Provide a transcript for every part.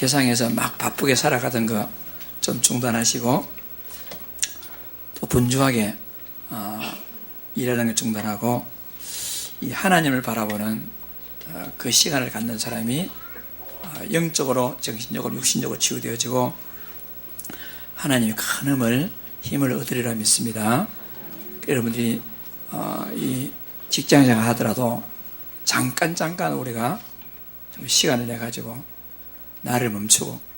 세상에서 막 바쁘게 살아가던 거 좀 중단하시고 또 분주하게 일하는 걸 중단하고 이 하나님을 바라보는 그 시간을 갖는 사람이 영적으로, 정신적으로, 육신적으로 치유되어지고 하나님의 큰 힘을 얻으리라 믿습니다. 여러분들이 이 직장생활 하더라도 잠깐 우리가 좀 시간을 내가지고 나를 멈추고,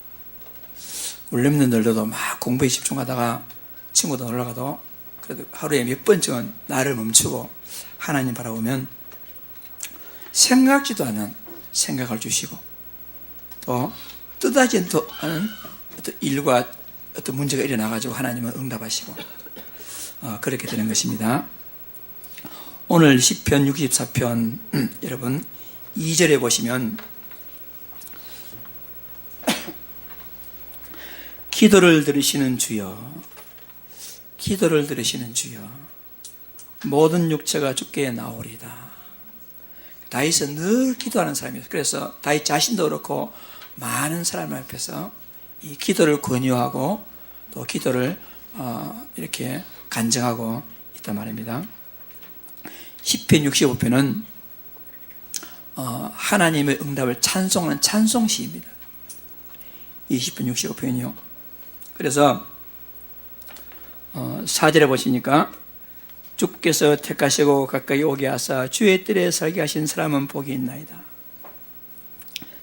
우리 렘넌트들도 막 공부에 집중하다가 친구도 놀러 가도 그래도 하루에 몇 번쯤은 나를 멈추고 하나님 바라보면 생각지도 않은 생각을 주시고 또 뜻하지 않은 어떤 일과 어떤 문제가 일어나가지고 하나님은 응답하시고 그렇게 되는 것입니다. 오늘 시편 64편 여러분 2절에 보시면 기도를 들으시는 주여, 기도를 들으시는 주여, 모든 육체가 주께 나오리다. 다윗은 늘 기도하는 사람이었어요. 그래서 다윗 자신도 그렇고 많은 사람 앞에서 이 기도를 권유하고 또 기도를 이렇게 간증하고 있단 말입니다. 시편 65편은 하나님의 응답을 찬송하는 찬송시입니다. 이 시편 65편이요. 그래서 4절에 보시니까 주께서 택하시고 가까이 오게 하사 주의 뜰에 설게 하신 사람은 복이 있나이다.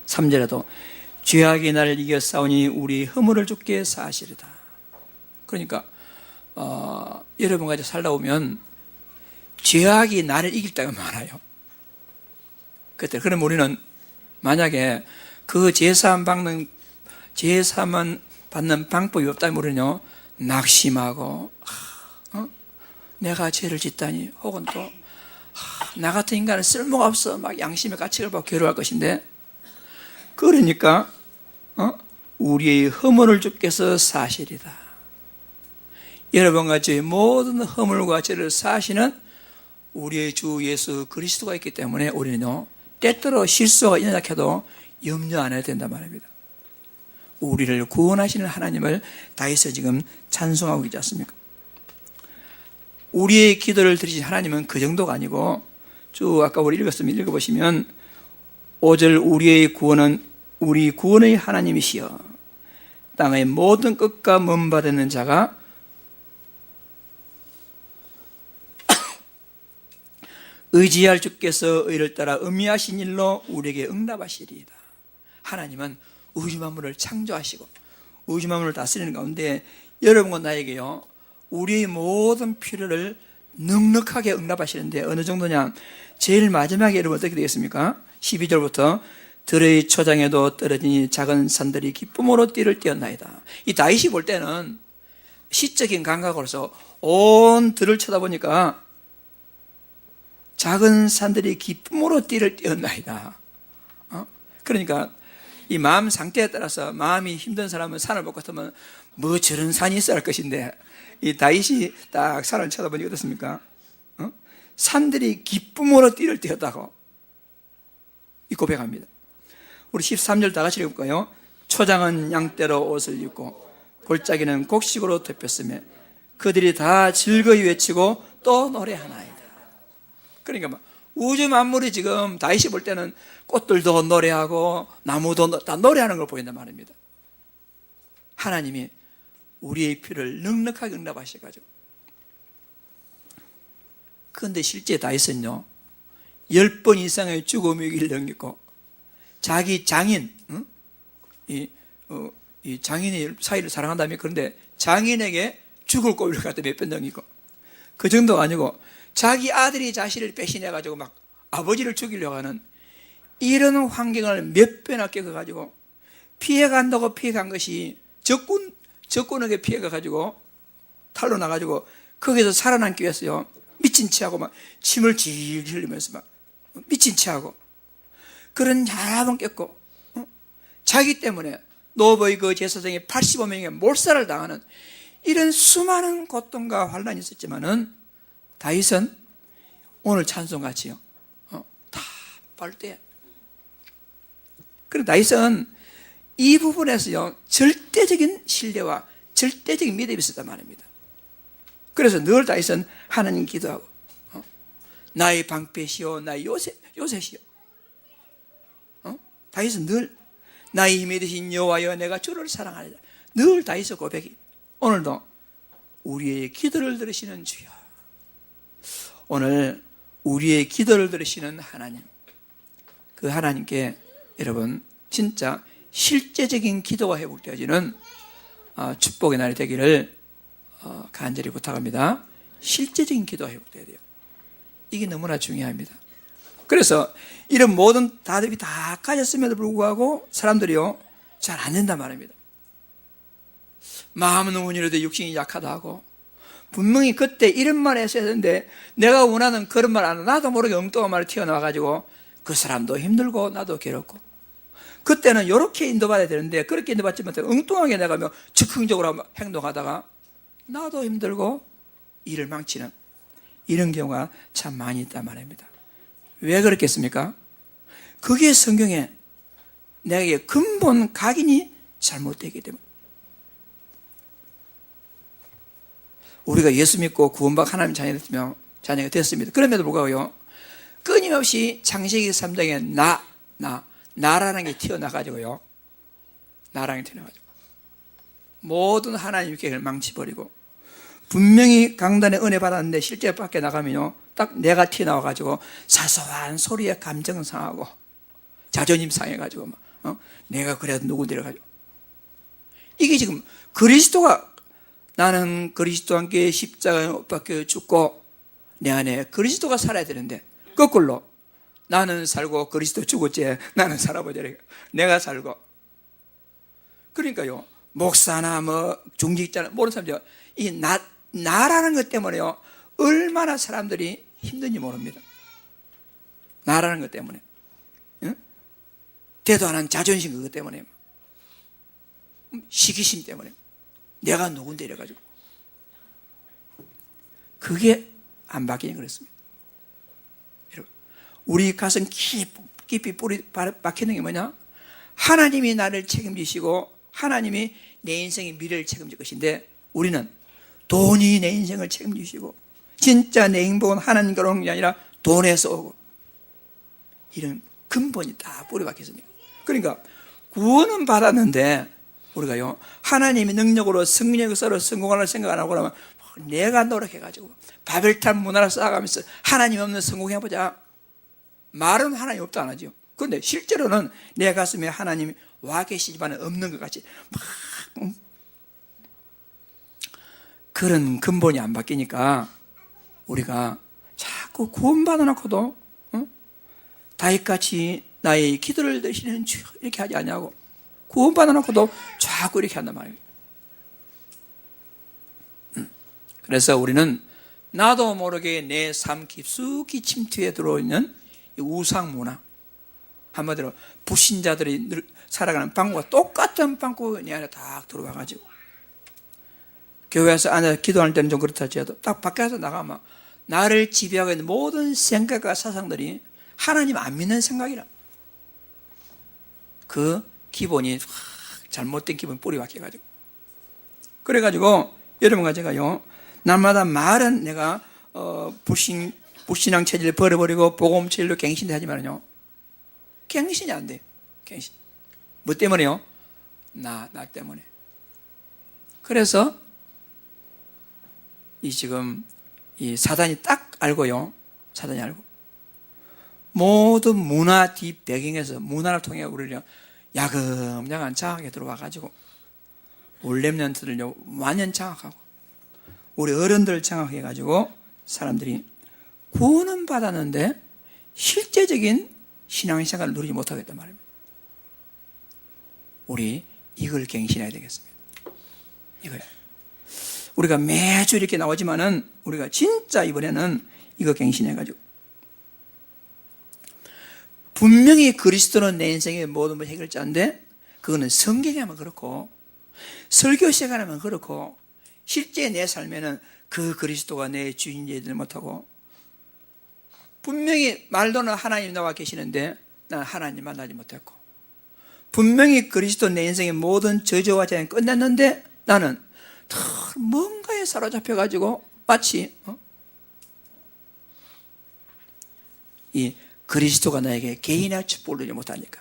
3절에도 죄악이 나를 이겨 싸우니 우리 허물을 주께 사하시리다. 그러니까 여러분과 이제 살다 보면 죄악이 나를 이길 때가 많아요. 그럼 우리는 만약에 그 제사만 받는 방법이 없다면 우리는요 낙심하고 내가 죄를 짓다니, 혹은 또 나 같은 인간은 쓸모가 없어 막 양심의 가책을 받고 괴로워할 것인데, 그러니까 우리의 허물을 주께서 사시리다. 여러분과 저의 모든 허물과 죄를 사시는 우리의 주 예수 그리스도가 있기 때문에 우리는요 때때로 실수가 일어나게 해도 염려 안 해도 된단 말입니다. 우리를 구원하시는 하나님을 다윗은 지금 찬송하고 있지 않습니까? 우리의 기도를 들으신 하나님은 그 정도가 아니고, 쭉 아까 우리 읽었으면 읽어보시면 5절 우리의 구원은 우리 구원의 하나님이시여 땅의 모든 끝과 먼 바 되는 자가 의지할 주께서 의를 따라 음미하신 일로 우리에게 응답하시리이다. 하나님은 우주 만물을 창조하시고 우주 만물을 다스리는 가운데 여러분과 나에게요 우리의 모든 필요를 넉넉하게 응답하시는데 어느 정도냐, 제일 마지막에 여러분 어떻게 되겠습니까? 12절부터 들의 초장에도 떨어지니 작은 산들이 기쁨으로 띠를 띄었나이다. 이 다윗이 볼 때는 시적인 감각으로서 온 들을 쳐다보니까 작은 산들이 기쁨으로 띠를 띄었나이다. 그러니까 이 마음 상태에 따라서 마음이 힘든 사람은 산을 볼 것 같으면 뭐 저런 산이 있어야 할 것인데, 이 다윗이 딱 산을 쳐다보니 어떻습니까? 산들이 기쁨으로 띠를 띄었다고 이 고백합니다. 우리 13절 다 같이 읽을까요? 초장은 양떼로 옷을 입고 골짜기는 곡식으로 덮였으며 그들이 다 즐거이 외치고 또 노래하나이다. 그러니까 우주 만물이 지금 다윗이 볼 때는 꽃들도 노래하고 나무도 다 노래하는 걸 보인단 말입니다. 하나님이 우리의 필요를 넉넉하게 응답하셔가지고. 그런데 실제 다윗은요 10번 이상의 죽음의 길을 넘겼고 자기 장인, 이 장인의 사이를 사랑한다며, 그런데 장인에게 죽을 고비를 갖다 몇 번 넘기고, 그 정도가 아니고 자기 아들이 자신을 배신해가지고 막 아버지를 죽이려고 하는 이런 환경을 몇 번이나 겪어가지고 피해간다고 피해간 것이 적군에게 피해가가지고 탈로 나가지고 거기서 살아남기 위해서요 미친 체하고 막 침을 질질 흘리면서 막 미친 체하고 그런 여러 번 겪고 자기 때문에 노버의 그 제사장이 85명의 몰살을 당하는 이런 수많은 고통과 환난이 있었지만은 다윗은 오늘 찬송같이요 다 빨대. 그런데 다윗은 이 부분에서요, 절대적인 신뢰와 절대적인 믿음이 있었단 말입니다. 그래서 늘 다윗은 하나님 기도하고, 나의 방패시오, 나의 요새시오. 다윗은 늘 나의 힘이 되신 여호와여, 내가 주를 사랑하리라. 늘 다윗의 고백이. 오늘도 우리의 기도를 들으시는 주여, 오늘 우리의 기도를 들으시는 하나님, 그 하나님께 여러분 진짜 실제적인 기도가 회복되어지는 축복의 날이 되기를 간절히 부탁합니다. 실제적인 기도가 회복되어야 돼요. 이게 너무나 중요합니다. 그래서 이런 모든 답이 다 가졌음에도 불구하고 사람들이요, 잘 안 된단 말입니다. 마음은 온유로도 육신이 약하다 하고, 분명히 그때 이런 말 했어야 되는데 내가 원하는 그런 말 안 하고 나도 모르게 엉뚱한 말이 튀어나와가지고 그 사람도 힘들고 나도 괴롭고, 그때는 이렇게 인도받아야 되는데 그렇게 인도받지 못해 엉뚱하게 내가 즉흥적으로 행동하다가 나도 힘들고 일을 망치는 이런 경우가 참 많이 있단 말입니다. 왜 그렇겠습니까? 그게 성경에 내게 근본 각인이 잘못되기 때문에. 우리가 예수 믿고 구원받고 하나님 자녀가 됐습니다. 그럼에도 불구하고요, 끊임없이 창세기 3장에 나라는 게 튀어나가지고요, 나라는 게 튀어나가지고 모든 하나님 계획을 망치버리고, 분명히 강단의 은혜 받았는데 실제 밖에 나가면요, 딱 내가 튀어나와가지고 사소한 소리에 감정 상하고 자존심 상해가지고 내가 그래도 누군데 이래가지고, 이게 지금 그리스도가, 나는 그리스도와 함께 십자가에 못 박혀 죽고 내 안에 그리스도가 살아야 되는데 거꾸로 나는 살고 그리스도 죽었지, 나는 살아보자, 내가 살고. 그러니까요, 목사나 중직자나 모르는 사람들이 이 나라는 것 때문에요, 얼마나 사람들이 힘든지 모릅니다. 나라는 것 때문에, 응? 대도 안 한 자존심 그것 때문에, 시기심 때문에, 내가 누군데 이래가지고. 그게 안 바뀌니 그렇습니다. 여러분, 우리 가슴 깊이 뿌리 박히는 게 뭐냐? 하나님이 나를 책임지시고 하나님이 내 인생의 미래를 책임질 것인데, 우리는 돈이 내 인생을 책임지시고 진짜 내 행복은 하나님께로 오는 게 아니라 돈에서 오고, 이런 근본이 다 뿌리 박혔습니다. 그러니까 구원은 받았는데 우리가요, 하나님의 능력으로 성령으로 성공하는 생각 안 하고 그러면 내가 노력해가지고 바벨탑 문화를 쌓아가면서 하나님 없는 성공해보자. 말은 하나님 없다 안 하죠. 그런데 실제로는 내 가슴에 하나님이 와 계시지만 없는 것 같이 막 그런 근본이 안 바뀌니까 우리가 자꾸 구원받아 놓고도 다윗같이 나의 기도를 드시는 주 이렇게 하지 않냐고, 구원받아 놓고도 자꾸 이렇게 한단 말이에요. 그래서 우리는 나도 모르게 내 삶 깊숙이 침투에 들어있는 우상 문화, 한마디로 불신자들이 살아가는 방법과 똑같은 방법이 내 안에 딱 들어와가지고, 교회에서 안에 기도할 때는 좀 그렇다 해도 딱 밖에서 나가면 나를 지배하고 있는 모든 생각과 사상들이 하나님 안 믿는 생각이라, 그 기본이 잘못된 기본 뿌리 박혀가지고, 그래가지고 여러분과 제가요, 날마다 말은 내가 불신앙 체질을 버려버리고 복음 체질로 갱신을 하지만요, 갱신이 안 돼. 갱신. 뭐 때문에요? 나 때문에. 그래서 지금 이 사단이 딱 알고요, 사단이 알고 모든 문화 뒷 배경에서 문화를 통해 우리를 야금야금 장악에 들어와가지고 우리 렘넌트들요 완전 장악하고 우리 어른들 장악해가지고 사람들이 구원은 받았는데 실제적인 신앙생활을 누리지 못하겠단 말입니다. 우리 이걸 갱신해야 되겠습니다. 이거요. 우리가 매주 이렇게 나오지만은 우리가 진짜 이번에는 이거 갱신해가지고, 분명히 그리스도는 내 인생의 모든 걸 해결자인데 그거는 성경에만 그렇고 설교 시간에만 그렇고 실제 내 삶에는 그 그리스도가 내 주인이지 못하고, 분명히 말로는 하나님 나와 계시는데 난 하나님 만나지 못했고, 분명히 그리스도 내 인생의 모든 저주와 재앙이 끝났는데 나는 뭔가에 사로잡혀가지고 마치 이 그리스도가 나에게 개인의 축복을 누리지 못하니까.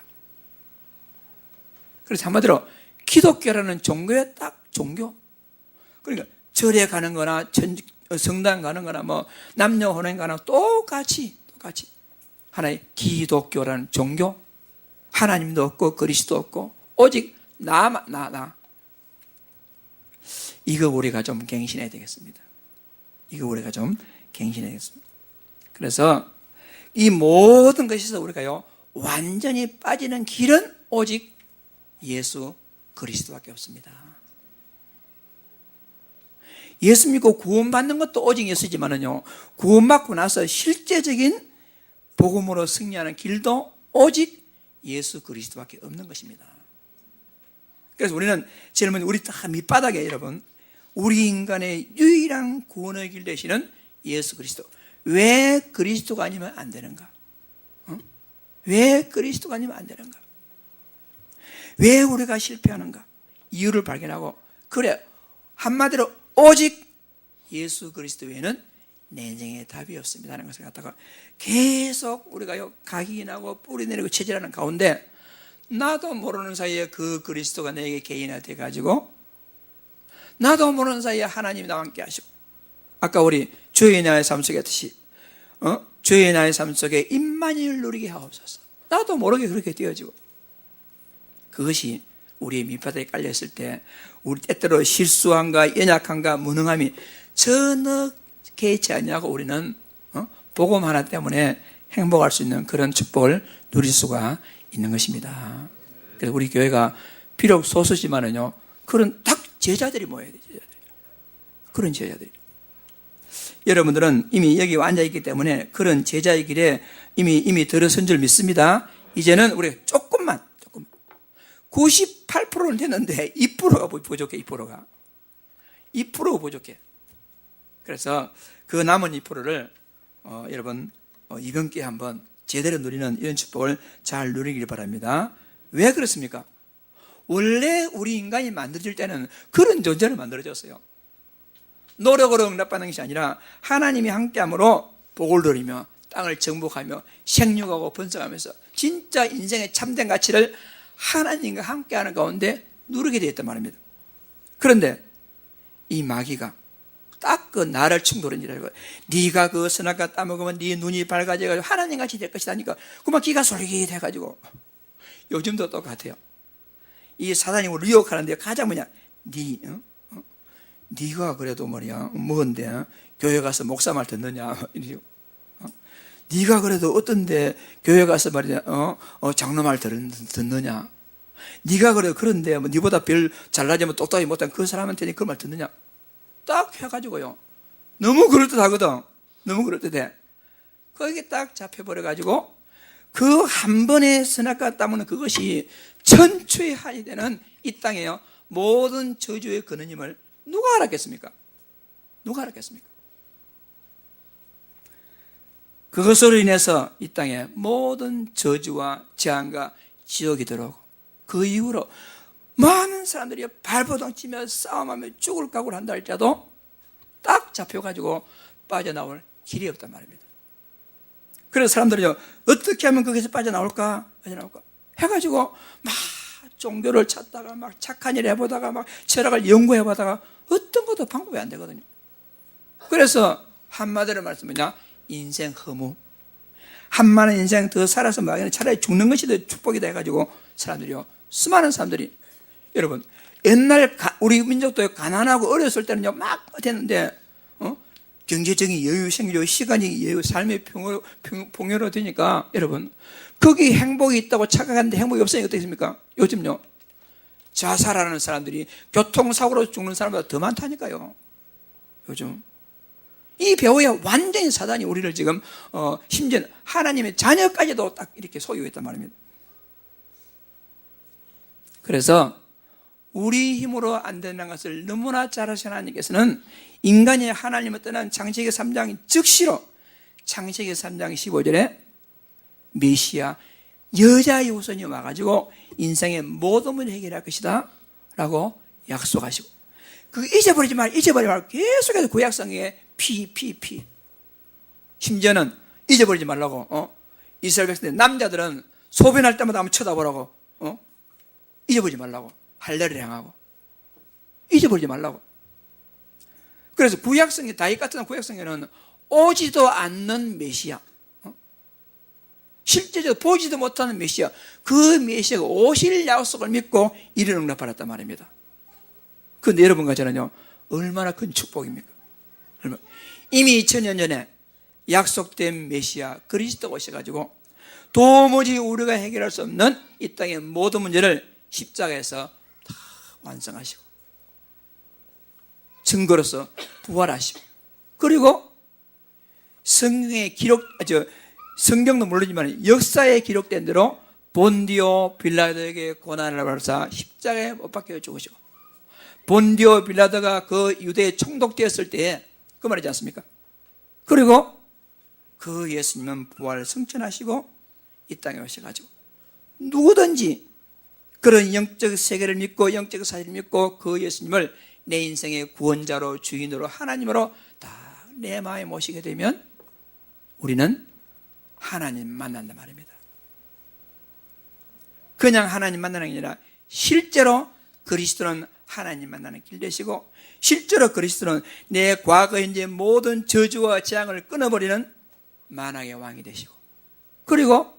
그래서 한마디로 기독교라는 종교의 딱 종교. 그러니까 절에 가는 거나 성당 가는 거나 뭐 남녀 혼인 가나 똑같이 하나의 기독교라는 종교. 하나님도 없고 그리스도 없고 오직 나. 이거 우리가 좀 갱신해야 되겠습니다. 그래서 이 모든 것에서 우리가요 완전히 빠지는 길은 오직 예수 그리스도밖에 없습니다. 예수 믿고 구원받는 것도 오직 예수지만은요, 구원받고 나서 실제적인 복음으로 승리하는 길도 오직 예수 그리스도밖에 없는 것입니다. 그래서 우리는 젊은 우리 다 밑바닥에 여러분, 우리 인간의 유일한 구원의 길 되시는 예수 그리스도. 왜 그리스도가 아니면 안 되는가? 왜 그리스도가 아니면 안 되는가? 왜 우리가 실패하는가? 이유를 발견하고, 그래, 한마디로 오직 예수 그리스도 외에는 내 인생에 답이 없습니다 하는 것을 갖다가 계속 우리가 각인하고 뿌리내리고 체질하는 가운데, 나도 모르는 사이에 그 그리스도가 내게 개인화 돼가지고, 나도 모르는 사이에 하나님이 나와 함께 하시고, 아까 우리 주의 나의 삶 속에 했듯이 주의 나의 삶 속에 임마누엘 누리게 하옵소서. 나도 모르게 그렇게 되어지고, 그것이 우리의 밑바닥에 깔려있을 때 우리 때때로 실수함과 연약함과 무능함이 전혀 개의치 않냐고 우리는 복음 하나 때문에 행복할 수 있는 그런 축복을 누릴 수가 있는 것입니다. 그래서 우리 교회가 비록 소수지만은요, 그런 딱 제자들이 모여야 돼요. 그런 제자들이. 여러분들은 이미 여기 앉아있기 때문에 그런 제자의 길에 이미 들어선 줄 믿습니다. 이제는 우리 조금만 98%는 됐는데 2%가 부족해. 2%가 부족해. 그래서 그 남은 2%를 여러분 이번 기회에 한번 제대로 누리는 이런 축복을 잘 누리길 바랍니다. 왜 그렇습니까? 원래 우리 인간이 만들어질 때는 그런 존재를 만들어졌어요. 노력으로 응답받는 것이 아니라 하나님이 함께함으로 복을 누리며 땅을 정복하며 생육하고 번성하면서 진짜 인생의 참된 가치를 하나님과 함께하는 가운데 누리게 되었단 말입니다. 그런데 이 마귀가 딱 그 나를 충돌한 줄 알고, 네가 그 선악과 따먹으면 네 눈이 밝아져가지고 하나님같이 될 것이다니까 그만 귀가 솔깃해가지고, 요즘도 똑같아요. 이 사단이 우리를 유혹하는데 가장 뭐냐, 네가 그래도 말이야 뭔데 교회 가서 목사 말 듣느냐, 네가 그래도 어떤데 교회 가서 말이야 장로 말 듣느냐, 네가 그래도 그런데 뭐 네보다 별 잘나지면 똑똑하지 못한 그 사람한테 그 말 듣느냐, 딱 해가지고요 너무 그럴듯하거든. 너무 그럴듯해. 거기에 딱 잡혀버려가지고 그 한 번의 선악과 따먹는 그것이 천추의 한이 되는 이 땅에요 모든 저주의 근원임을 누가 알았겠습니까? 그것으로 인해서 이 땅에 모든 저주와 재앙과 지옥이 들어오고, 그 이후로 많은 사람들이 발버둥 치며 싸움하며 죽을 각오를 한다 할지라도 딱 잡혀가지고 빠져나올 길이 없단 말입니다. 그래서 사람들이 어떻게 하면 거기서 빠져나올까 해가지고 막 종교를 찾다가 막 착한 일 해보다가 막 철학을 연구해보다가 어떤 것도 방법이 안 되거든요. 그래서 한마디로 말씀하면 인생 허무, 한마디 인생 더 살아서 차라리 죽는 것이 더 축복이다 해가지고 사람들이요, 수많은 사람들이, 여러분 옛날 우리 민족도 가난하고 어렸을 때는요 막 됐는데 경제적인 여유 생기고 시간이 여유, 삶의 풍요로워지니까 여러분 거기 행복이 있다고 착각하는데 행복이 없으니까 어떻습니까? 요즘요 자살하는 사람들이 교통사고로 죽는 사람보다 더 많다니까요. 요즘 이 배후에 완전히 사단이 우리를 지금 심지어 하나님의 자녀까지도 딱 이렇게 속이고 있단 말입니다. 그래서 우리 힘으로 안 되는 것을 너무나 잘 하신 하나님께서는 인간이 하나님을 떠난 창세기 3장 즉시로 창세기 3장 15절에 메시아 여자의 후손이 와가지고 인생의 모든 문제를 해결할 것이다 라고 약속하시고, 그 잊어버리지 말고 계속해서 구약성경에 피. 심지어는 잊어버리지 말라고, 이스라엘 백성들, 남자들은 소변할 때마다 한번 쳐다보라고, 잊어버리지 말라고, 할례를 행하고 잊어버리지 말라고. 그래서 구약성경, 다윗 같은 구약성경은 오지도 않는 메시아, 실제적으로 보지도 못하는 메시아, 그 메시아가 오실 약속을 믿고 이를 응답받았단 말입니다. 그런데 여러분과 저는요, 얼마나 큰 축복입니까? 이미 2000년 전에 약속된 메시아 그리스도가 오셔가지고 도무지 우리가 해결할 수 없는 이 땅의 모든 문제를 십자가에서 다 완성하시고, 증거로서 부활하시고, 그리고 성경의 성경도 모르지만 역사에 기록된 대로 본디오 빌라도에게 고난을 받으사 십자가에 못 박혀 죽으시고, 본디오 빌라도가 그 유대에 총독되었을 때에 그 말이지 않습니까? 그리고 그 예수님은 부활을 성천하시고 이 땅에 오셔가지고 누구든지 그런 영적 세계를 믿고 영적 사실을 믿고 그 예수님을 내 인생의 구원자로 주인으로 하나님으로 다 내 마음에 모시게 되면 우리는 하나님 만난단 말입니다. 그냥 하나님 만나는 게 아니라 실제로 그리스도는 하나님 만나는 길 되시고, 실제로 그리스도는 내 과거 현재 모든 저주와 재앙을 끊어버리는 만왕의 왕이 되시고, 그리고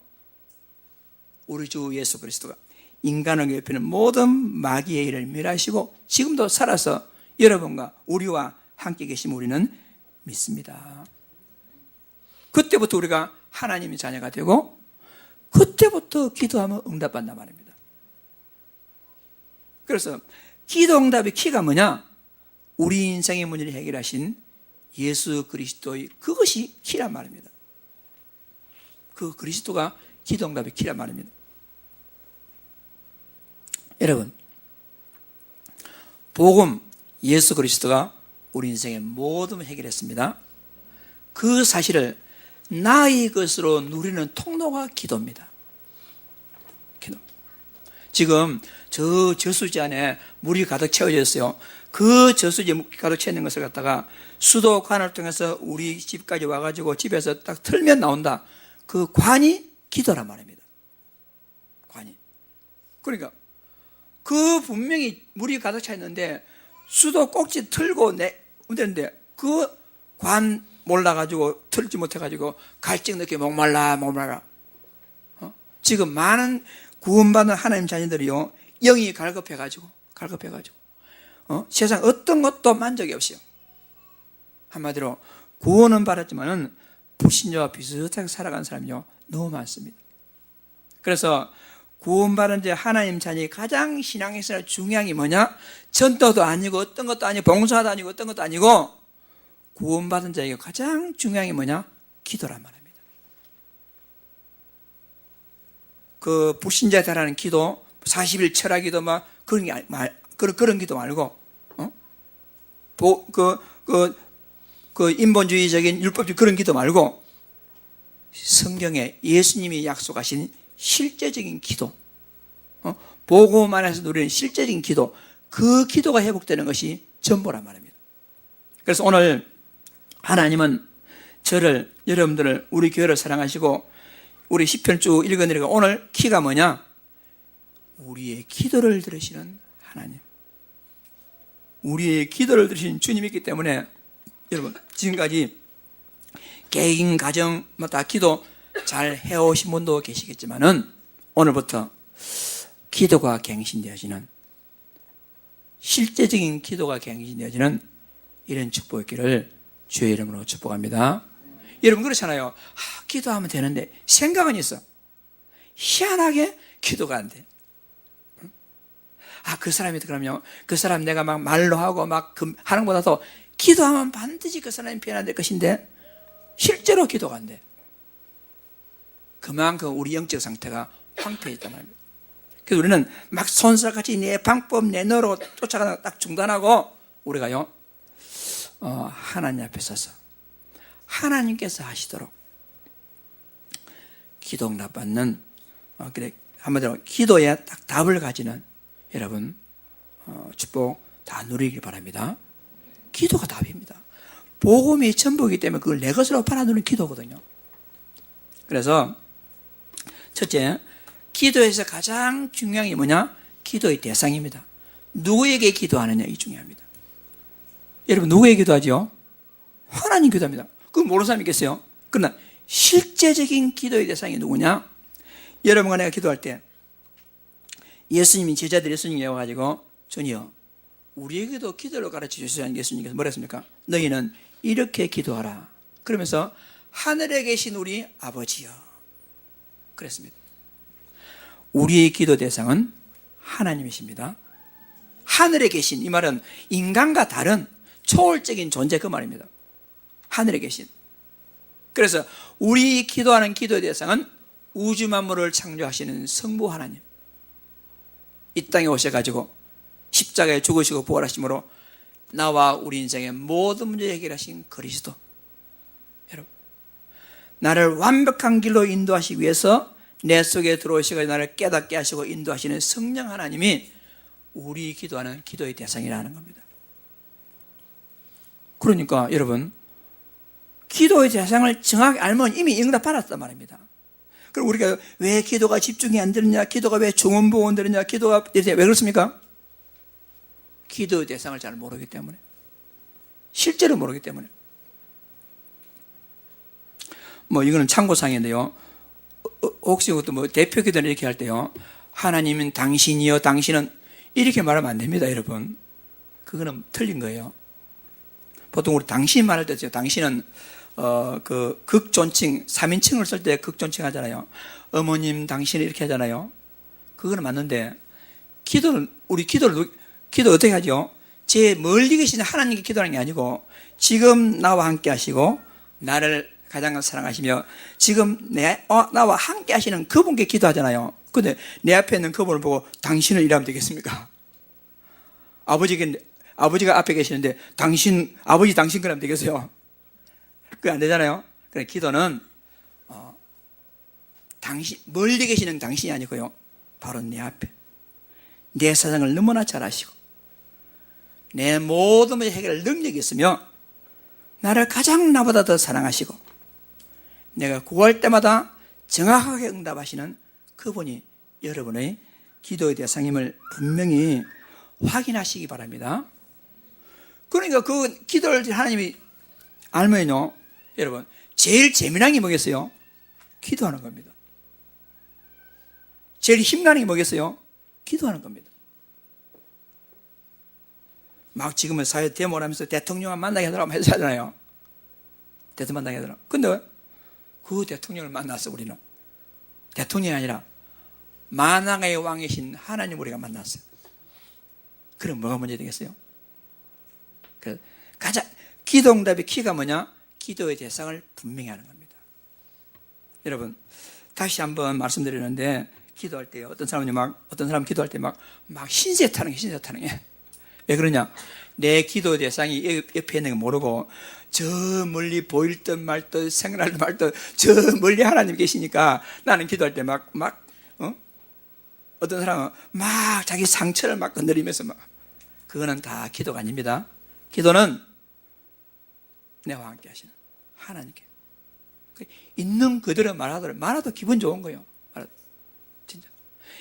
우리 주 예수 그리스도가 인간을 괴롭히는 모든 마귀의 일을 멸하시고 지금도 살아서 여러분과 우리와 함께 계심 우리는 믿습니다. 그때부터 우리가 하나님의 자녀가 되고 그때부터 기도하면 응답받는단 말입니다. 그래서 기도 응답의 키가 뭐냐? 우리 인생의 문제를 해결하신 예수 그리스도의 그것이 키란 말입니다. 그 그리스도가 기도 응답의 키란 말입니다. 여러분, 복음 예수 그리스도가 우리 인생의 모든 걸 해결했습니다. 그 사실을 나의 것으로 누리는 통로가 기도입니다. 기도. 지금 저 저수지 안에 물이 가득 채워졌어요. 그 저수지에 물이 가득 채워 있는 것을 갖다가 수도 관을 통해서 우리 집까지 와가지고 집에서 딱 틀면 나온다. 그 관이 기도란 말입니다. 관이. 그러니까 그 분명히 물이 가득 차 있는데 수도 꼭지 틀고 내는데 그 관 몰라가지고 틀지 못해가지고 갈증 느끼 목말라. 지금 많은 구원받은 하나님 자녀들이요, 영이 갈급해가지고 세상 어떤 것도 만족이 없어요. 한마디로 구원은 받았지만은 불신자와 비슷하게 살아간 사람이요 너무 많습니다. 그래서 구원받은 자 하나님 자녀의 가장 신앙에서 중요한 게 뭐냐? 전도도 아니고 어떤 것도 아니고 봉사도 아니고 어떤 것도 아니고 구원받은 자에게 가장 중요한 게 뭐냐? 기도란 말입니다. 그 불신자에 달하는 기도, 40일 철학 기도 막 그런 기도 말고, 인본주의적인 율법적 그런 기도 말고 성경에 예수님이 약속하신 실제적인 기도, 복음 안에서 누리는 실제적인 기도, 그 기도가 회복되는 것이 전부란 말입니다. 그래서 오늘 하나님은 저를, 여러분들을, 우리 교회를 사랑하시고 우리 시편 쭉 읽어내리고 오늘 키가 뭐냐? 우리의 기도를 들으시는 하나님, 우리의 기도를 들으시는 주님이기 때문에 여러분 지금까지 개인 가정 다 기도 잘 해오신 분도 계시겠지만은 오늘부터 기도가 갱신되어지는, 실제적인 기도가 갱신되어지는 이런 축복의 길을 주의 이름으로 축복합니다. 여러분 그렇잖아요. 기도하면 되는데 생각은 있어. 희한하게 기도가 안 돼. 그 사람이 그러면 그 사람 내가 막 말로 하고 막 하는 것보다도 기도하면 반드시 그 사람이 변화될 것인데 실제로 기도가 안 돼. 그만큼 우리 영적 상태가 황폐해 있단 말입니다. 그래서 우리는 막 손살같이 내 방법 내 너로 쫓아가다가 딱 중단하고 우리가요 하나님 앞에 서서 하나님께서 하시도록 기도 응답 받는 한마디로 기도에 딱 답을 가지는 여러분 축복 다 누리길 바랍니다. 기도가 답입니다. 복음이 전부이기 때문에 그걸 내 것으로 팔아두는 기도거든요. 그래서 첫째, 기도에서 가장 중요한 게 뭐냐? 기도의 대상입니다. 누구에게 기도하느냐, 이 중요합니다. 여러분 누구에게 기도하죠? 하나님 기도합니다. 그건 모르는 사람이 있겠어요? 그러나 실제적인 기도의 대상이 누구냐? 여러분과 내가 기도할 때 예수님이 제자들이 예수님에게 와가지고 전이요, 우리에게도 기도를 가르쳐 주시자는 예수님께서 뭐라 했습니까? 너희는 이렇게 기도하라. 그러면서 하늘에 계신 우리 아버지요, 그랬습니다. 우리의 기도 대상은 하나님이십니다. 하늘에 계신, 이 말은 인간과 다른 초월적인 존재, 그 말입니다. 하늘에 계신. 그래서 우리 기도하는 기도의 대상은 우주 만물을 창조하시는 성부 하나님, 이 땅에 오셔가지고 십자가에 죽으시고 부활하심으로 나와 우리 인생의 모든 문제 해결하신 그리스도, 여러분, 나를 완벽한 길로 인도하시기 위해서 내 속에 들어오시고 나를 깨닫게 하시고 인도하시는 성령 하나님이 우리 기도하는 기도의 대상이라는 겁니다. 그러니까 여러분, 기도의 대상을 정확히 알면 이미 응답 받았단 말입니다. 그럼 우리가 왜 기도가 집중이 안 되느냐, 기도가 왜 중원부가 안 되느냐, 기도가 왜 그렇습니까? 기도의 대상을 잘 모르기 때문에, 실제로 모르기 때문에. 뭐 이거는 참고사항인데요, 혹시 그것도 뭐 대표 기도를 이렇게 할 때요, 하나님은 당신이요, 당신은, 이렇게 말하면 안 됩니다, 여러분. 그거는 틀린 거예요. 보통 우리 당신 말할 때 당신은 그 극존칭, 3인칭을 쓸 때 극존칭 하잖아요. 어머님, 당신 이렇게 하잖아요. 그거는 맞는데, 우리 기도 어떻게 하죠? 제 멀리 계시는 하나님께 기도하는 게 아니고, 지금 나와 함께 하시고 나를 가장 사랑하시며 지금 나와 함께 하시는 그분께 기도하잖아요. 근데 내 앞에 있는 그분을 보고 당신을 이러면 되겠습니까? 아버지가 앞에 계시는데 아버지 당신 그러면 되겠어요? 그게 안 되잖아요. 그래, 기도는 멀리 계시는 당신이 아니고요, 바로 내 앞에, 내 사정을 너무나 잘 아시고 내 모든 문제 해결할 능력이 있으며 나를 가장 나보다 더 사랑하시고 내가 구할 때마다 정확하게 응답하시는 그분이 여러분의 기도의 대상임을 분명히 확인하시기 바랍니다. 그러니까 그 기도를 하나님이 알면요, 여러분, 제일 재미난 게 뭐겠어요? 기도하는 겁니다. 제일 힘나는 게 뭐겠어요? 기도하는 겁니다. 막 지금은 사회 데모를 하면서 대통령을 만나게 하더라고 하잖아요. 대통령 만나게 하더라고. 근데 그 대통령을 만났어. 우리는 대통령이 아니라 만왕의 왕이신 하나님 우리가 만났어요. 그럼 뭐가 문제 되겠어요? 가장 기도응답의 키가 뭐냐? 기도의 대상을 분명히 하는 겁니다. 여러분, 다시 한번 말씀드리는데, 기도할 때 어떤 사람 기도할 때 막 신세 타는 게. 왜 그러냐? 내 기도 대상이 옆에 있는 거 모르고 저 멀리 보일 듯 말 듯 생각할 듯 말 듯 저 멀리 하나님 계시니까 나는 기도할 때 어떤 사람은 막 자기 상처를 막 건드리면서 그거는 다 기도가 아닙니다. 기도는 내와 함께 하시는 하나님께 있는 그대로 말하도 기분 좋은 거예요. 진짜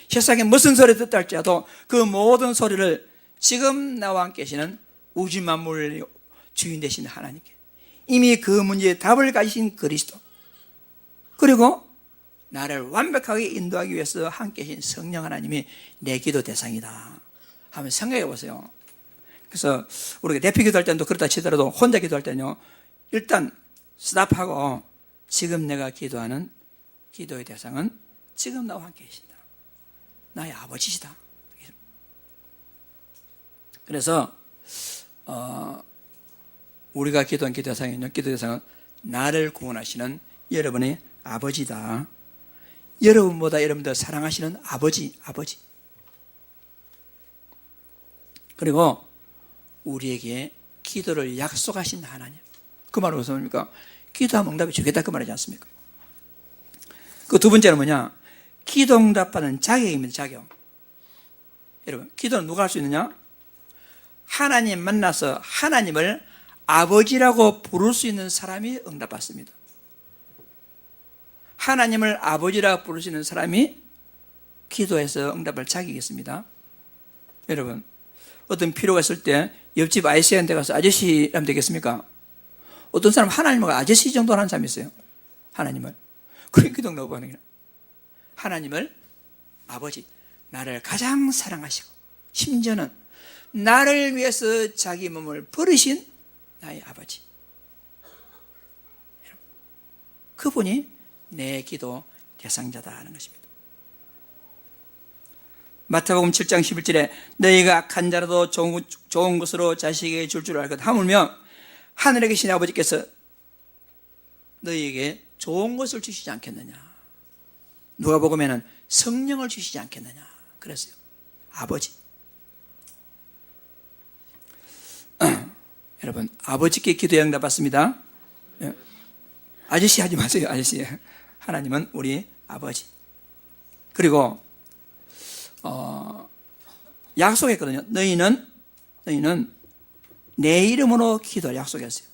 세상에 무슨 소리 듣다 할지라도 그 모든 소리를 지금 나와 함께 계시는 우주 만물의 주인 되신 하나님께, 이미 그 문제에 답을 가지신 그리스도, 그리고 나를 완벽하게 인도하기 위해서 함께 계신 성령 하나님이 내 기도 대상이다 하면 생각해 보세요. 그래서 우리가 대표 기도할 때는 그렇다 치더라도 혼자 기도할 때는요, 일단 스탑하고 지금 내가 기도하는 기도의 대상은 지금 나와 함께 계신다, 나의 아버지시다. 그래서 우리가 기도한 기도 대상은 나를 구원하시는 여러분의 아버지다. 여러분보다 여러분들 사랑하시는 아버지. 그리고 우리에게 기도를 약속하신 하나님. 그 말은 무슨 말입니까? 기도하면 응답이 주겠다 그 말이지 않습니까? 그 두 번째는 뭐냐? 기도 응답받는 자격입니다. 자격. 여러분, 기도는 누가 할 수 있느냐? 하나님 만나서 하나님을 아버지라고 부를 수 있는 사람이 응답받습니다. 하나님을 아버지라고 부를 수 있는 사람이 기도해서 응답할 자격이 있습니다. 여러분, 어떤 필요가 있을 때 옆집 아저씨한테 가서 아저씨라면 되겠습니까? 어떤 사람은 하나님을 아저씨 정도 하는 사람이 있어요. 하나님을. 그런 기도 응답을 하는 거예요. 하나님을 아버지, 나를 가장 사랑하시고 심지어는 나를 위해서 자기 몸을 버리신 나의 아버지, 그분이 내 기도 대상자다 하는 것입니다. 마태복음 7장 11절에 너희가 악한 자라도 좋은 것으로 자식에게 줄 줄 알거든 하물며 하늘에 계신 아버지께서 너희에게 좋은 것을 주시지 않겠느냐. 누가복음에는 성령을 주시지 않겠느냐 그랬어요. 아버지. 여러분, 아버지께 기도에 응답받습니다. 아저씨 하지 마세요. 아저씨. 하나님은 우리 아버지. 그리고 약속했거든요. 너희는 내 이름으로 기도할 약속했어요.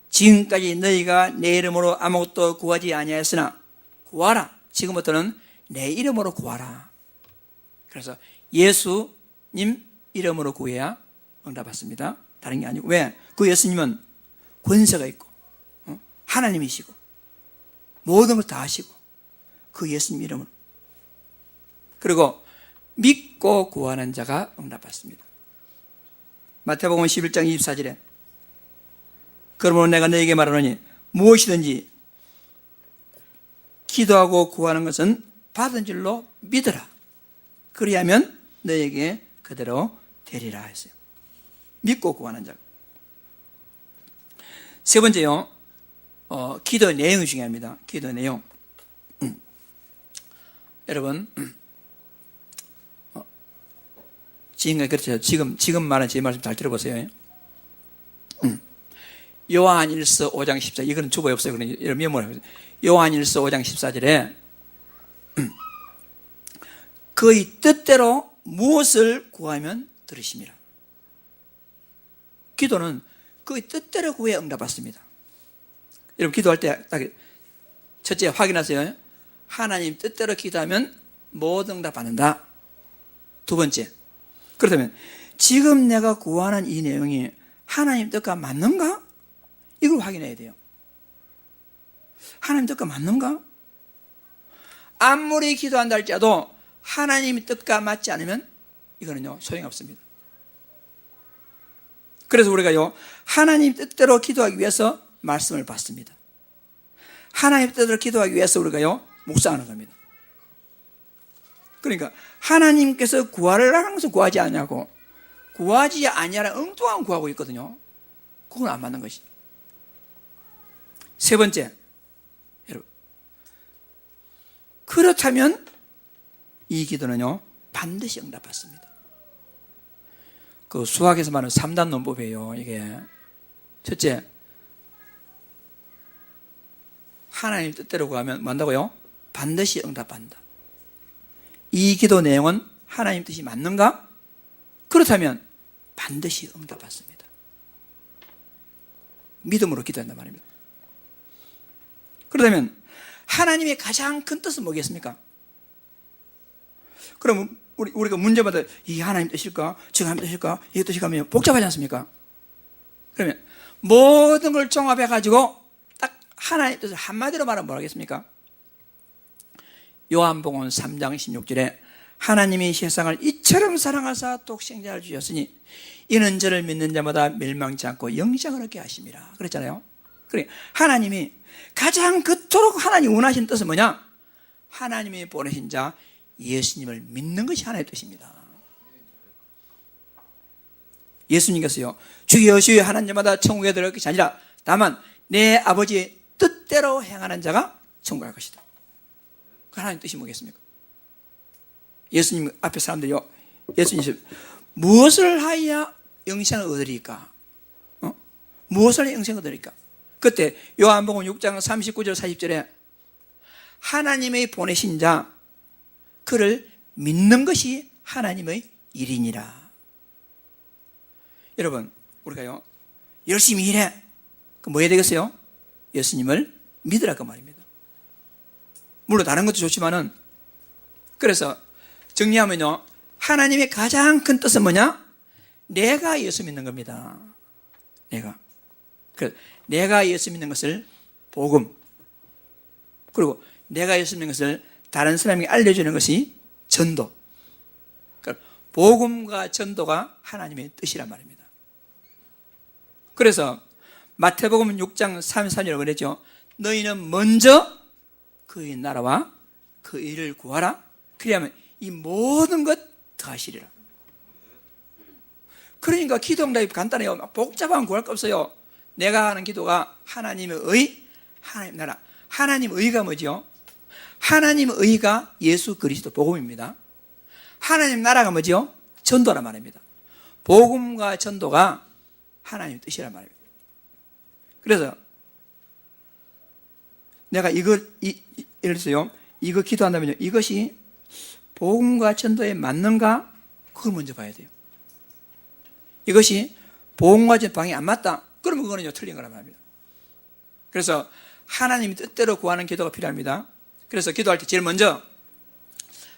지금까지 너희가 내 이름으로 아무것도 구하지 아니하였으나 구하라. 지금부터는 내 이름으로 구하라. 그래서 예수님 이름으로 구해야 응답받습니다. 다른 게 아니고. 왜? 그 예수님은 권세가 있고 하나님이시고 모든 걸 다 하시고 그 예수님 이름으로. 그리고 믿고 구하는 자가 응답받습니다. 마태복음 11장 24절에 그러므로 내가 너에게 말하노니 무엇이든지 기도하고 구하는 것은 받은 줄로 믿으라. 그리하면 너에게 그대로 되리라 했어요. 믿고 구하는 자. 세 번째요, 기도 내용이 중요합니다. 기도 내용. 여러분, 지금까지 그렇죠. 지금 말한 제 말씀 잘 들어보세요. 요한일서 5장 14, 이거는 주보에 없어요. 그러니 여러분 메모를 해보세요. 요한일서 5장 14절에 그의 뜻대로 무엇을 구하면 들으심이라. 기도는 그의 뜻대로 구해 응답받습니다. 여러분 기도할 때 딱 첫째 확인하세요. 하나님 뜻대로 기도하면 모든 응답받는다. 두 번째, 그렇다면 지금 내가 구하는 이 내용이 하나님 뜻과 맞는가? 이걸 확인해야 돼요. 하나님 뜻과 맞는가? 아무리 기도한다 할지라도 하나님의 뜻과 맞지 않으면 이거는요 소용이 없습니다. 그래서 우리가요 하나님 뜻대로 기도하기 위해서 말씀을 받습니다. 하나님 뜻대로 기도하기 위해서 우리가요 묵상하는 겁니다. 그러니까 하나님께서 구하라 항상 구하지 않냐고, 구하지 아니하라 엉뚱한 구하고 있거든요. 그건 안 맞는 것이죠. 세 번째, 여러분, 그렇다면 이 기도는요 반드시 응답받습니다. 그 수학에서 말하는 3단 논법이에요. 이게 첫째, 하나님 뜻대로 구하면 뭐한다고요? 반드시 응답받는다. 이 기도 내용은 하나님 뜻이 맞는가? 그렇다면 반드시 응답받습니다. 믿음으로 기도한단 말입니다. 그렇다면 하나님의 가장 큰 뜻은 뭐겠습니까? 그럼 우리가 문제마다 이게 하나님 뜻일까? 지금 하나님 뜻일까? 이게 뜻일까? 하면 복잡하지 않습니까? 그러면 모든 걸 종합해가지고 딱 하나님 뜻을 한마디로 말하면 뭐라겠습니까? 요한복음 3장 16절에 하나님이 세상을 이처럼 사랑하사 독생자를 주셨으니 이는 저를 믿는 자마다 멸망치 않고 영생을 얻게 하심이라 그랬잖아요. 그래, 하나님이 가장 그토록 하나님 원하시는 뜻은 뭐냐? 하나님이 보내신 자 예수님을 믿는 것이 하나의 뜻입니다. 예수님께서요 주여 주여 하는 자마다 천국에 들어갈 것이 아니라 다만 내 아버지의 뜻대로 행하는 자가 천국에 갈 것이다. 그 하나님 뜻이 뭐겠습니까? 예수님 앞에 사람들이요 예수님 무엇을 하여야 영생을 얻으리까? 무엇을 해야 영생을 얻으리까? 그때 요한복음 6장 39절 40절에 하나님의 보내신 자 그를 믿는 것이 하나님의 일이니라. 여러분, 우리가요 열심히 일해. 그 뭐 해야 되겠어요? 예수님을 믿으라 그 말입니다. 물론 다른 것도 좋지만은, 그래서 정리하면요, 하나님의 가장 큰 뜻은 뭐냐? 내가 예수 믿는 겁니다. 내가 예수 믿는 것을 복음, 그리고 내가 예수 믿는 것을 다른 사람에게 알려주는 것이 전도. 그러니까 복음과 전도가 하나님의 뜻이란 말입니다. 그래서 마태복음 6장 33절이라고 그랬죠. 너희는 먼저 그의 나라와 그 일을 구하라. 그리하면 이 모든 것 더하시리라. 그러니까 기도 응답이 간단해요. 복잡한 구할 거 없어요. 내가 하는 기도가 하나님의 의, 하나님 나라. 하나님의 의가 뭐죠? 하나님의 의가 예수 그리스도 복음입니다. 하나님 나라가 뭐죠? 전도란 말입니다. 복음과 전도가 하나님의 뜻이란 말입니다. 그래서 내가 예를 들어서요, 이거 기도한다면요, 이것이 복음과 전도에 맞는가? 그걸 먼저 봐야 돼요. 이것이 복음과 전도 방향이 안 맞다? 그러면 그거는요 틀린 거란 말입니다. 그래서 하나님의 뜻대로 구하는 기도가 필요합니다. 그래서 기도할 때 제일 먼저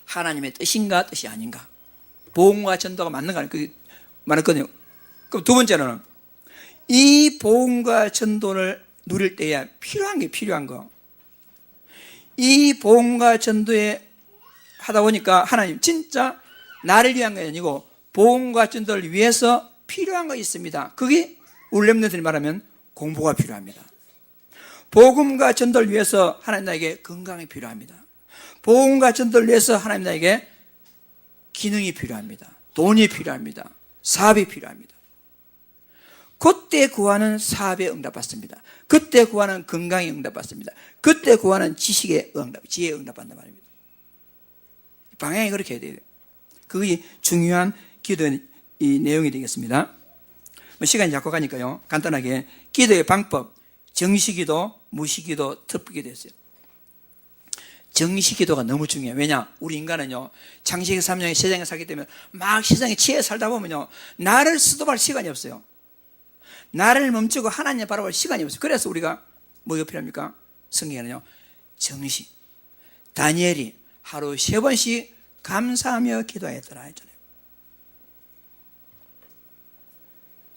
하나님의 뜻인가 뜻이 아닌가, 복음과 전도가 맞는가 그 말했거든요. 그럼 두 번째는 이 복음과 전도를 누릴 때에 필요한 거, 이 복음과 전도에 하다 보니까 하나님 진짜 나를 위한 게 아니고 복음과 전도를 위해서 필요한 거 있습니다. 그게 우리 렘넌트들이 말하면 공부가 필요합니다. 복음과 전도를 위해서 하나님 나에게 건강이 필요합니다. 복음과 전도를 위해서 하나님 나에게 기능이 필요합니다. 돈이 필요합니다. 사업이 필요합니다. 그때 구하는 사업에 응답받습니다. 그때 구하는 건강에 응답받습니다. 그때 구하는 지식에 지혜에 응답받는단 말입니다. 방향이 그렇게 해야 돼요. 그게 중요한 기도의 이 내용이 되겠습니다. 시간이 자꾸 가니까요, 간단하게 기도의 방법, 정시기도, 무시기도, 특기도 있어요. 정시기도가 너무 중요해요. 왜냐? 우리 인간은요, 창세기 3장에 세상에 살기 때문에 막 세상에 취해 살다 보면요, 나를 수도할 시간이 없어요. 나를 멈추고 하나님 바라볼 시간이 없어요. 그래서 우리가 뭐가 필요합니까? 성경에는요, 정시. 다니엘이 하루 3번씩 감사하며 기도했더라 했잖아요.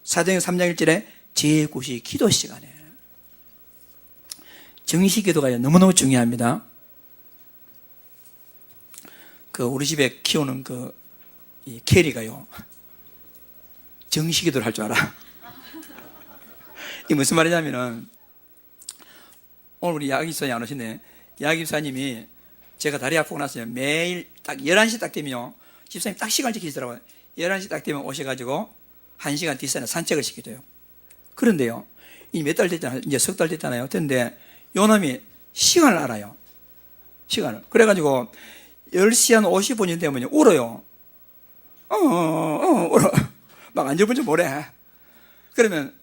사도행전 3장 1절에 제9시 기도 시간에 정시 기도가 너무너무 중요합니다. 우리 집에 키우는 이 캐리가요, 정시 기도를 할 줄 알아. 이게 무슨 말이냐면은, 오늘 우리 야기사님 안 오시네. 야기사님이 제가 다리 아프고 나서 매일 딱 11시 딱 되면요, 집사님 딱 시간을 지키시더라고요. 11시 딱 되면 오셔가지고 1시간 뒷산에 산책을 시켜줘요. 그런데요, 이 몇 달 됐잖아요. 이제 석 달 됐잖아요. 근데 요 놈이 시간을 알아요. 시간을. 그래가지고 10시 한 50분이 되면 울어요. 울어. 막 안절분절 뭐래. 그러면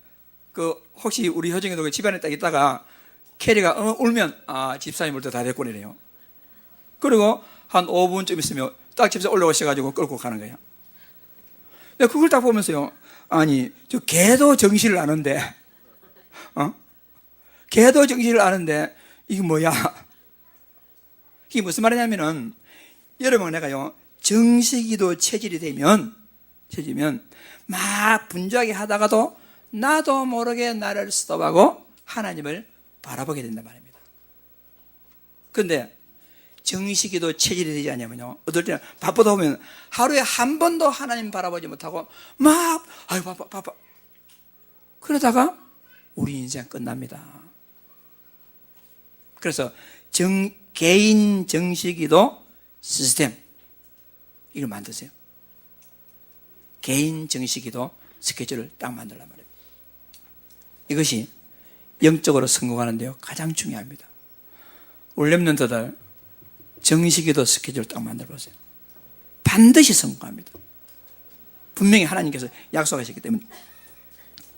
혹시 우리 효정이도 집안에 딱 있다가 캐리가 울면 집사님 올 때 다 됐고 이래요. 그리고 한 5분쯤 있으면 딱 집사 올라오셔가지고 끌고 가는 거예요. 그걸 딱 보면서요, 아니 저 개도 정신을 아는데, 개도 정신을 아는데 이게 뭐야? 이게 무슨 말이냐면은, 여러분 내가요, 정시기도 체질이면 막 분주하게 하다가도 나도 모르게 나를 스톱하고 하나님을 바라보게 된단 말입니다. 그런데 정시기도 체질이 되지 않냐면요, 어떨 때는 바쁘다 보면 하루에 한 번도 하나님 바라보지 못하고 막 아유 바빠 그러다가 우리 인생 끝납니다. 그래서 개인 정시기도 시스템 이걸 만드세요. 개인 정시기도 스케줄을 딱 만들란 말이에요. 이것이 영적으로 성공하는 데요 가장 중요합니다. 우리 렘넌트들 정시기도 스케줄을 딱 만들어 보세요. 반드시 성공합니다. 분명히 하나님께서 약속하셨기 때문에.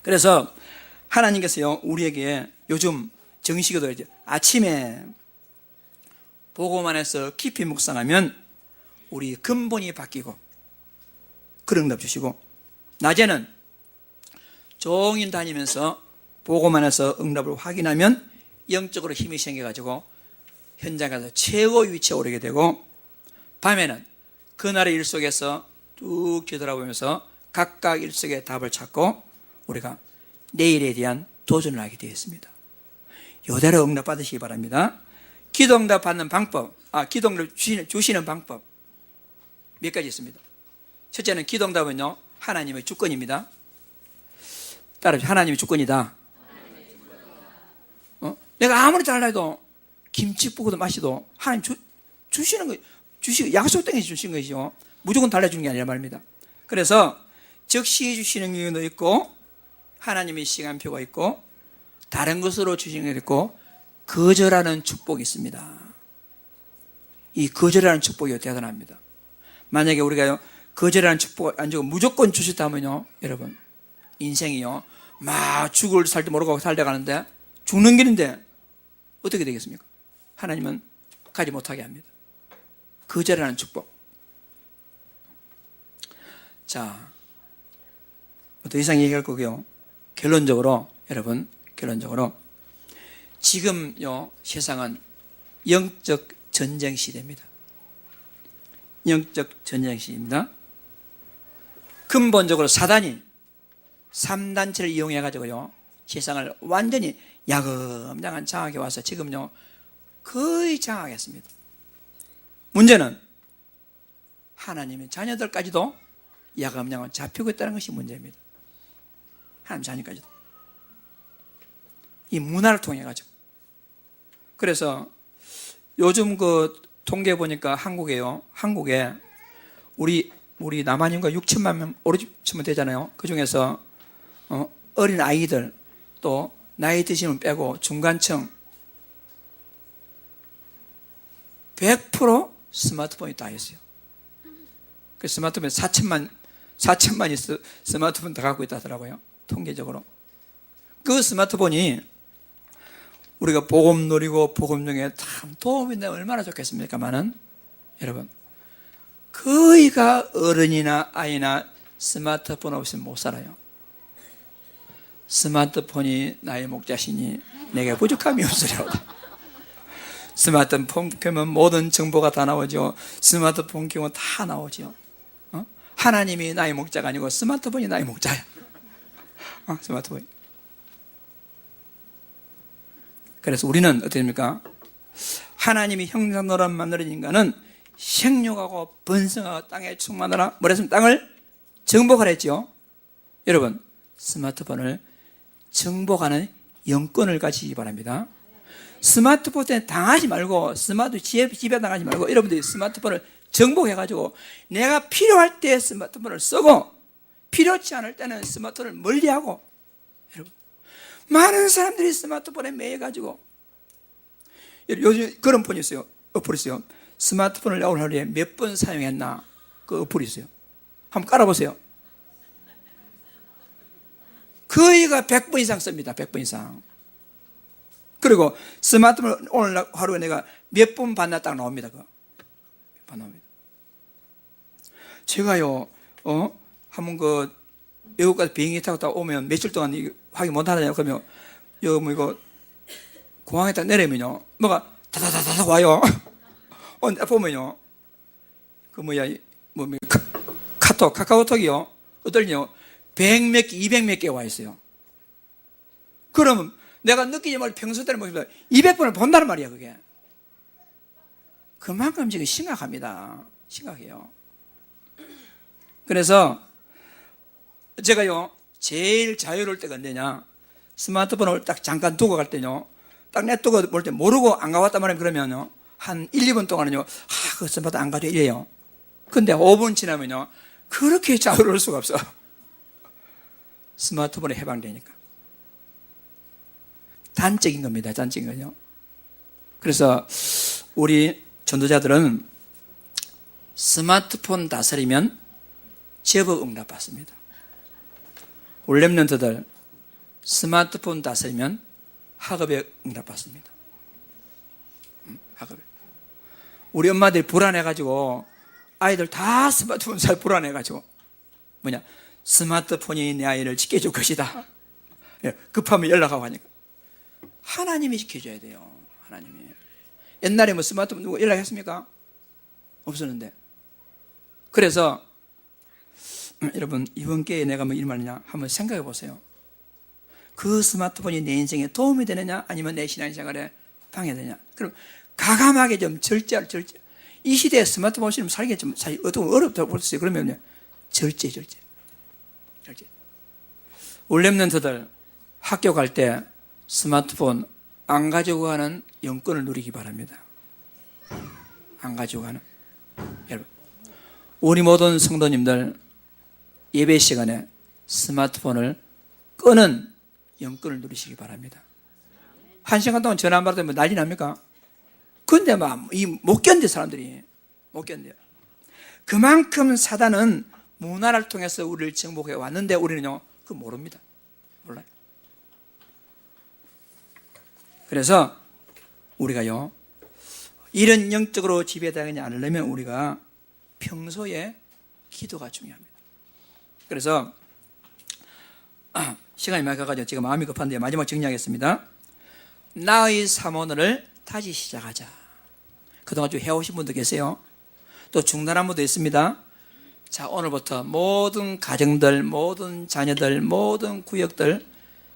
그래서 하나님께서요, 우리에게 요즘 정시기도 아침에 보고만 해서 깊이 묵상하면 우리 근본이 바뀌고 그런 응답 주시고, 낮에는 종일 다니면서 보고만 해서 응답을 확인하면 영적으로 힘이 생겨가지고 현장에 가서 최고 위치에 오르게 되고, 밤에는 그날의 일 속에서 쭉 뒤돌아보면서 각각 일 속의 답을 찾고 우리가 내일에 대한 도전을 하게 되어 있습니다. 이대로 응답 받으시기 바랍니다. 기도 응답 받는 방법, 기도 응답 주시는 방법 몇 가지 있습니다. 첫째는 기도 응답은요, 하나님의 주권입니다. 따라서 하나님의 주권이다. 내가 아무리 잘해도 김치 볶아도 맛이도 하나님 주시는 거, 약속된 게 주신 것이죠. 무조건 달라주는 게 아니라 말입니다. 그래서 즉시 주시는 경우도 있고, 하나님의 시간표가 있고, 다른 것으로 주시는 게 있고, 거절하는 축복이 있습니다. 이 거절하는 축복이 대단합니다. 만약에 우리가 거절하는 축복 안 주고 무조건 주셨다면요, 여러분, 인생이요, 막 죽을 살도 모르고 살다가는데 죽는 길인데 어떻게 되겠습니까? 하나님은 가지 못하게 합니다. 거절하는 축복. 자, 더 이상 얘기할 거고요. 결론적으로, 여러분, 결론적으로 지금요, 세상은 영적 전쟁 시대입니다. 영적 전쟁 시대입니다. 근본적으로 사단이 3단체를 이용해 가지고요, 세상을 완전히 야금야금 장악해 와서 지금요 거의 장악했습니다. 문제는 하나님의 자녀들까지도 야금야금 잡히고 있다는 것이 문제입니다. 하나님 자녀까지도 이 문화를 통해 가지고. 그래서 요즘 그 통계 보니까 한국에 우리 남한인가 6천만 명 오르치면 되잖아요. 그 중에서 어린 아이들, 또 나이 드시는 빼고 중간층 100% 스마트폰이 다 있어요. 그 스마트폰 4천만이 스마트폰 다 갖고 있다 하더라고요, 통계적으로. 그 스마트폰이 우리가 복음 누리고 복음 중에 참 도움이 되면 얼마나 좋겠습니까만은, 여러분, 거의가 어른이나 아이나 스마트폰 없이는 못 살아요. 스마트폰이 나의 목자시니 내게 부족함이 없으리로다. 스마트폰 켜면 모든 정보가 다 나오죠. 스마트폰 켜면 다 나오죠. 하나님이 나의 목자가 아니고 스마트폰이 나의 목자야. 스마트폰이. 그래서 우리는 어떻게 됩니까? 하나님이 형상노란 만드는 인간은 생육하고 번성하고 땅에 충만하라. 뭐랬으면 땅을 정복하라 했죠. 여러분, 스마트폰을 정복하는 영권을 가지기 바랍니다. 스마트폰에 당하지 말고, 집에 당하지 말고, 여러분들이 스마트폰을 정복해가지고 내가 필요할 때 스마트폰을 쓰고, 필요치 않을 때는 스마트폰을 멀리하고. 여러분, 많은 사람들이 스마트폰에 매여가지고, 요즘 그런 폰이 있어요. 어플이 있어요. 스마트폰을 오늘 하루에 몇 번 사용했나, 그 어플이 있어요. 한번 깔아보세요. 거의가 100번 이상 씁니다. 100번 이상. 그리고 스마트폰을 오늘 하루에 내가 몇 번 봤나 딱 나옵니다. 몇 번 나옵니다. 제가요, 한번 그 외국 가서 비행기 타고 딱 오면 며칠 동안 확인 못 하잖아요. 그러면 이거 공항에 딱 내리면요, 뭐가 다다다다다 와요. 보면요, 카카오톡이요, 어떨요, 100몇 개, 200몇 개 와 있어요. 그러면 내가 느끼지 말고 평소 때는 200번을 본다는 말이야, 그게. 그만큼 지금 심각합니다. 심각해요. 그래서 제가요, 제일 자유로울 때가 언제냐, 스마트폰을 딱 잠깐 두고 갈 때요, 딱 냅두고 볼 때 모르고 안 가봤단 말이에요. 그러면요, 한 1, 2분 동안은요, 그 스마트폰 안 가져 이래요. 근데 5분 지나면요, 그렇게 자유로울 수가 없어. 스마트폰에 해방되니까. 단적인 겁니다. 단적인 거죠. 그래서 우리 전도자들은 스마트폰 다스리면 제법 응답받습니다. 우리 렘넌트들 스마트폰 다스리면 학업에 응답받습니다. 학업에. 우리 엄마들이 불안해가지고 아이들 다 스마트폰 잘 불안해가지고 뭐냐, 스마트폰이 내 아이를 지켜줄 것이다. 급하면 연락하고 하니까 하나님이 지켜줘야 돼요. 하나님이. 옛날에 뭐 스마트폰 누구 연락했습니까? 없었는데. 그래서 여러분, 이번 기회에 내가 뭐 일말이냐 한번 생각해 보세요. 그 스마트폰이 내 인생에 도움이 되느냐 아니면 내 신앙생활에 방해되냐. 그럼 가감하게 좀 절제할 절제. 이 시대에 스마트폰 없이는 살기 좀 어렵다고 볼 수 있어요. 그러면 절제. 우리 렘넌트들 학교 갈 때 스마트폰 안 가지고 가는 영권을 누리기 바랍니다. 안 가지고 가는. 여러분, 우리 모든 성도님들 예배 시간에 스마트폰을 끄는 영권을 누리시기 바랍니다. 1시간 동안 전화 안 받으면 난리 납니까? 근데 못 견뎌, 사람들이. 못 견뎌요. 그만큼 사단은 문화를 통해서 우리를 정복해 왔는데 우리는요, 그거 모릅니다. 몰라요. 그래서 우리가요, 이런 영적으로 지배당하지 않으려면 우리가 평소에 기도가 중요합니다. 그래서 시간이 많이 가가지고 제가 마음이 급한데 마지막 정리하겠습니다. 나의 사모를 다시 시작하자. 그동안 좀 해오신 분도 계세요. 또 중단한 분도 있습니다. 자, 오늘부터 모든 가정들, 모든 자녀들, 모든 구역들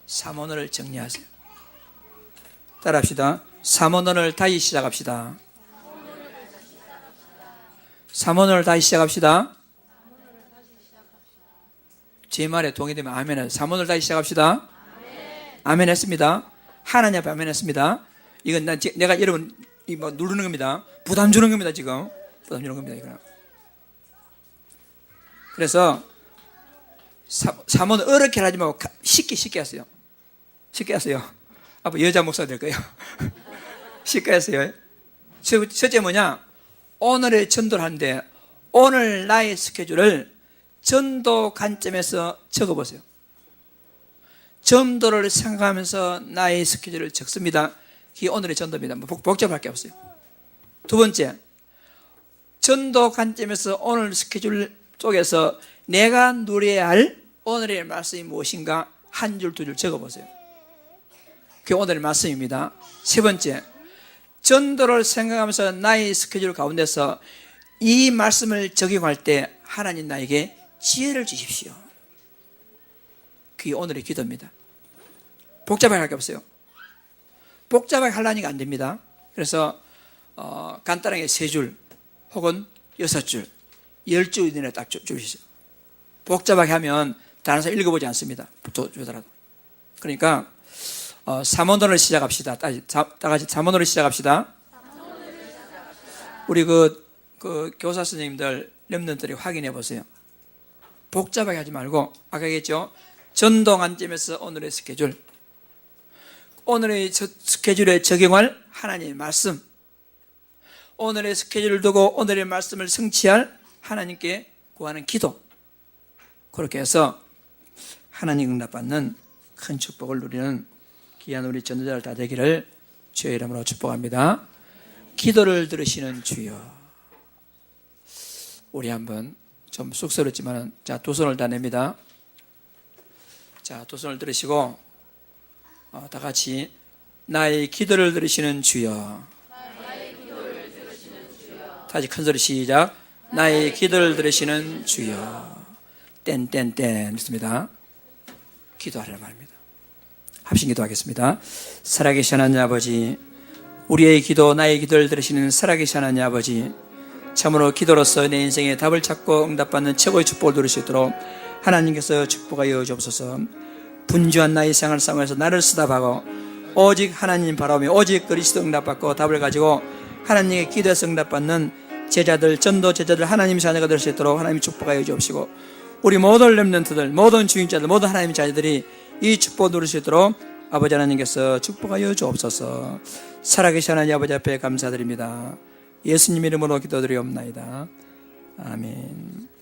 사모를 정리하세요. 따라합시다. 사모를 다시 시작합시다. 사모를 다시 시작합시다. 제 말에 동의되면 아멘을. 사모를 다시 시작합시다. 아멘 했습니다. 하나님 앞에 아멘 했습니다. 이건 내가 여러분 누르는 겁니다. 부담 주는 겁니다. 지금 부담 주는 겁니다. 이거. 그래서 사모는 어렵게 하지 말고 쉽게 하세요. 쉽게 하세요. 아빠 여자 목사 될 거예요. 쉽게 하세요. 첫째 뭐냐, 오늘의 전도를 하는데 오늘 나의 스케줄을 전도 관점에서 적어보세요. 전도를 생각하면서 나의 스케줄을 적습니다. 그게 오늘의 전도입니다. 복잡할 게 없어요. 두 번째, 전도 관점에서 오늘 스케줄 쪽에서 내가 누려야 할 오늘의 말씀이 무엇인가 한 줄, 두 줄 적어보세요. 그게 오늘의 말씀입니다. 세 번째, 전도를 생각하면서 나의 스케줄 가운데서 이 말씀을 적용할 때 하나님 나에게 지혜를 주십시오. 그게 오늘의 기도입니다. 복잡하게 할 게 없어요. 복잡하게 하려니까 안 됩니다. 그래서 간단하게 3줄 혹은 6줄, 10줄 이내에 딱 주시죠. 복잡하게 하면 다른 사람 읽어보지 않습니다. 주더라도. 그러니까 사모론을 시작합시다. 다 같이 사모론을 시작합시다. 우리 그 교사 선생님들, 렘넌트들이 확인해 보세요. 복잡하게 하지 말고 아까 얘기했죠. 전도 관점에서 오늘의 스케줄, 오늘의 스케줄에 적용할 하나님의 말씀, 오늘의 스케줄을 두고 오늘의 말씀을 성취할 하나님께 구하는 기도, 그렇게 해서 하나님 응답받는 큰 축복을 누리는 귀한 우리 전도자들 다 되기를 주의 이름으로 축복합니다. 기도를 들으시는 주여. 우리 한번 좀 쑥스럽지만 자, 두 손을 다 냅니다. 자, 두 손을 들으시고 다 같이 나의 기도를 들으시는 주여. 다시 큰 소리 시작. 나의 기도를 들으시는 주여. 땡땡땡 있습니다. 기도하라는 말입니다. 합심 기도하겠습니다. 살아계신 하나님 아버지, 우리의 기도, 나의 기도를 들으시는 살아계신 하나님 아버지, 참으로 기도로서 내 인생에 답을 찾고 응답받는 최고의 축복을 누릴 수 있도록 하나님께서 축복하여 주옵소서. 분주한 나의 생활 상황에서 나를 쓰다하고 오직 하나님 바라보며 오직 그리스도 응답받고 답을 가지고 하나님의 기도에서 응답받는 제자들, 전도 제자들, 하나님 자녀가 될 수 있도록 하나님 축복하여 주옵시고, 우리 모든 렘넌트들, 모든 주인자들, 모든 하나님 자녀들이 이 축복을 누릴 수 있도록 아버지 하나님께서 축복하여 주옵소서. 살아계신 하나님 아버지 앞에 감사드립니다. 예수님 이름으로 기도드리옵나이다. 아멘.